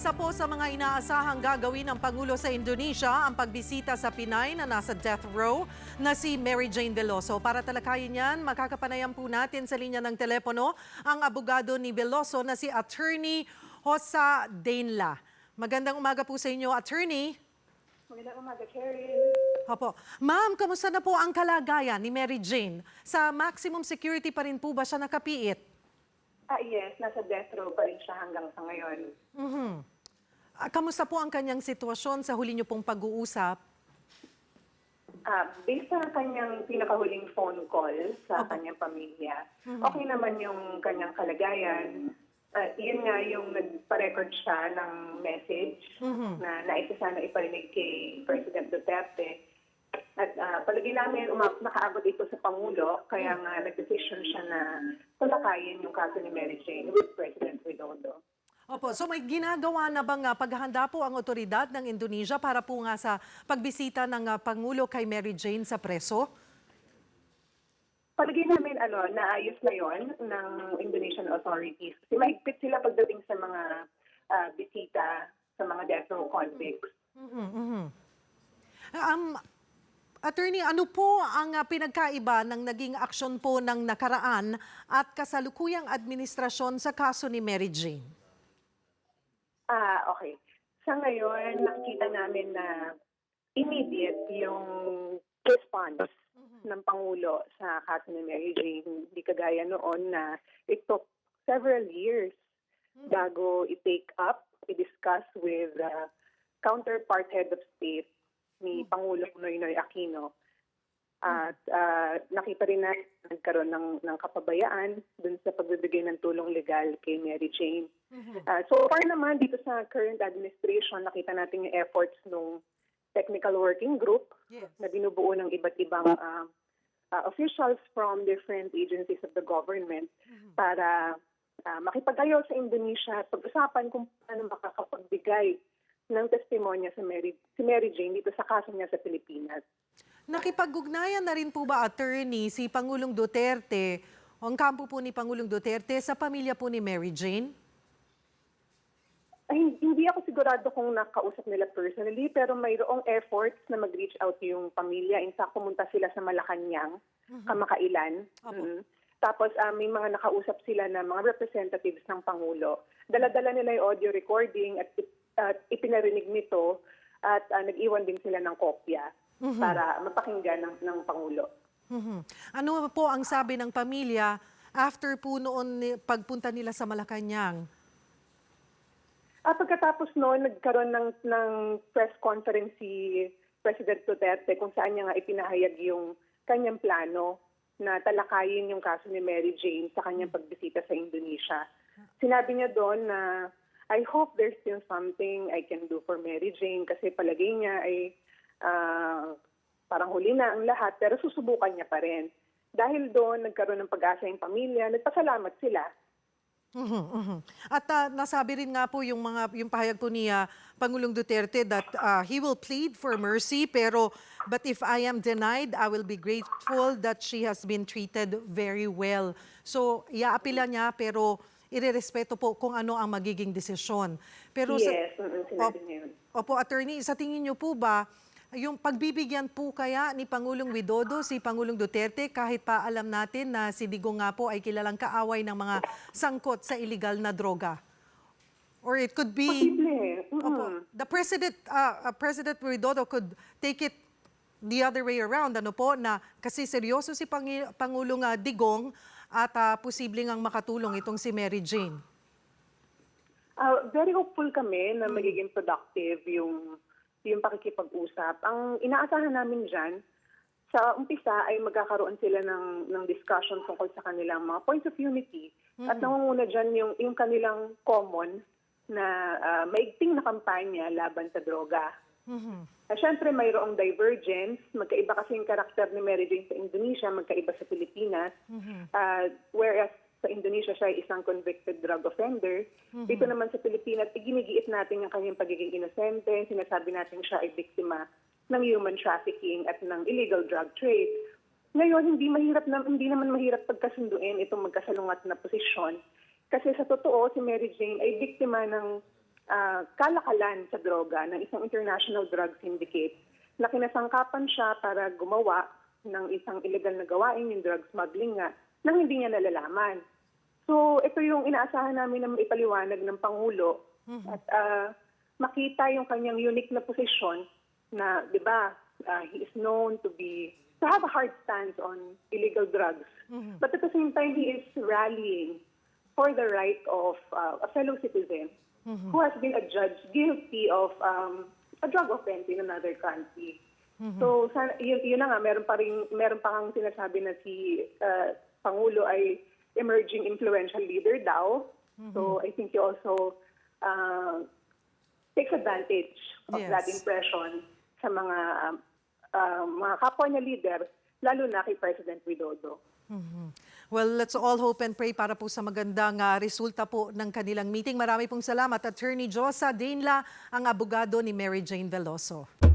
Isa po sa mga inaasahang gagawin ng Pangulo sa Indonesia ang pagbisita sa Pinay na nasa death row na si Mary Jane Veloso. Para talakayin yan, makakapanayan po natin sa linya ng telepono ang abogado ni Veloso na si Attorney Hossa Dainla. Magandang umaga po sa inyo, Attorney. Magandang umaga, Cheryl. Opo. Ma'am, kamusta na po ang kalagayan ni Mary Jane? Sa maximum security pa rin po ba siya nakapiit? Yes, nasa death row pa rin siya hanggang sa ngayon. Kamusta po ang kanyang sitwasyon sa huli niyo pong pag-uusap? Based sa kanyang pinakahuling phone call sa kanyang pamilya, okay naman yung kanyang kalagayan. Yun nga yung nagpa-record siya ng message na naisa sana iparinig kay President Duterte. At palagi namin nakaabot ito sa Pangulo, kaya nga nag-decision siya na talakayin yung kaso ni Mary Jane with President Widodo. Opo, so may ginagawa na bang paghahanda po ang otoridad ng Indonesia para po nga sa pagbisita ng Pangulo kay Mary Jane sa preso? Palagi namin naayos na yon ng Indonesian authorities. Kasi mahigpit sila pagdating sa mga bisita sa mga death row convicts. Attorney, ano po ang pinagkaiba ng naging aksyon po ng nakaraan at kasalukuyang administrasyon sa kaso ni Mary Jane? Okay. Sa ngayon, nakita namin na immediate yung response ng Pangulo sa kaso ni Mary Jane. Hindi kagaya noon na it took several years bago i-take up, i-discuss with counterpart head of state ni Pangulong Noynoy Aquino. At nakita rin na nagkaroon ng kapabayaan dun sa pagbibigay ng tulong legal kay Mary Jane. So far naman dito sa current administration, nakita natin yung efforts ng technical working group na binubuo ng iba't ibang officials from different agencies of the government para makipag-ayo sa Indonesia at pag-usapan kung paano makakapagbigay ng testimonya si Mary Jane dito sa kaso niya sa Pilipinas. Nakipag-ugnayan na rin po ba, Attorney, si Pangulong Duterte, o ang kampo po ni Pangulong Duterte sa pamilya po ni Mary Jane? Ay, hindi ako sigurado kung nakausap nila personally, pero mayroong efforts na mag-reach out yung pamilya. In fact, pumunta sila sa Malacanang, kamakailan. Tapos may mga nakausap sila na mga representatives ng Pangulo. Dala-dala nila yung audio recording at ipinarinig nito at nag-iwan din sila ng kopya para mapakinggan ng Pangulo. Ano po ang sabi ng pamilya after po noon pagpunta nila sa Malacanang? Pagkatapos noon, nagkaroon ng press conference si President Duterte kung saan niya nga ipinahayag yung kanyang plano na talakayin yung kaso ni Mary Jane sa kanyang pagbisita sa Indonesia. Sinabi niya doon na I hope there's still something I can do for Mary Jane kasi palagay niya ay parang huli na ang lahat pero susubukan niya pa rin. Dahil doon nagkaroon ng pag-asa yung pamilya, nagpasalamat sila. At nasabi rin nga po yung pahayag po ni Pangulong Duterte that he will plead for mercy but if I am denied, I will be grateful that she has been treated very well. So, iaapila niya pero irerespeto po kung ano ang magiging desisyon. Pero Yes, sinabi niya yun. Opo, Attorney, sa tingin niyo po ba yung pagbibigyan po kaya ni Pangulong Widodo si Pangulong Duterte kahit pa alam natin na si Digong nga po ay kilalang kaaway ng mga sangkot sa illegal na droga? Or it could be opo, the President Widodo could take it the other way around, ano po, na kasi seryoso si Pangulong Digong at posibleng ang makatulong itong si Mary Jane. Very hopeful kami na magiging productive yung pakikipag-usap. Ang inaasahan namin dyan, sa umpisa ay magkakaroon sila ng discussion tungkol sa kanilang mga points of unity at nangunguna dyan yung kanilang common na maigting na kampanya laban sa droga. Siyempre, mayroong divergence. Magkaiba kasi yung karakter ni Mary Jane sa Indonesia, magkaiba sa Pilipinas. Whereas sa Indonesia siya ay isang convicted drug offender. Dito naman sa Pilipinas, iginigiit natin yung kanyang pagiging inosente. Sinasabi natin siya ay biktima ng human trafficking at ng illegal drug trade. Ngayon, hindi naman mahirap pagkasunduin itong magkasalungat na posisyon. Kasi sa totoo, si Mary Jane ay biktima ng kalakalan sa droga ng isang international drug syndicate na kinasangkapan siya para gumawa ng isang illegal na gawain, yung drug smuggling nga, nang hindi niya nalalaman. So ito yung inaasahan namin na maipaliwanag ng Pangulo at makita yung kanyang unique na posisyon na, di ba, he is known to have a hard stance on illegal drugs. But at the same time, he is rallying for the right of a fellow citizen who has been adjudged guilty of a drug offense in another country. So yun na nga, meron pa kang sinasabi na si Pangulo ay emerging influential leader daw. So I think he also takes advantage of Yes. that impression sa mga kapwa niya leader, lalo na kay President Widodo. Well, let's all hope and pray para po sa magandang resulta po ng kanilang meeting. Marami pong salamat, Attorney Josa Dainla, ang abogado ni Mary Jane Veloso.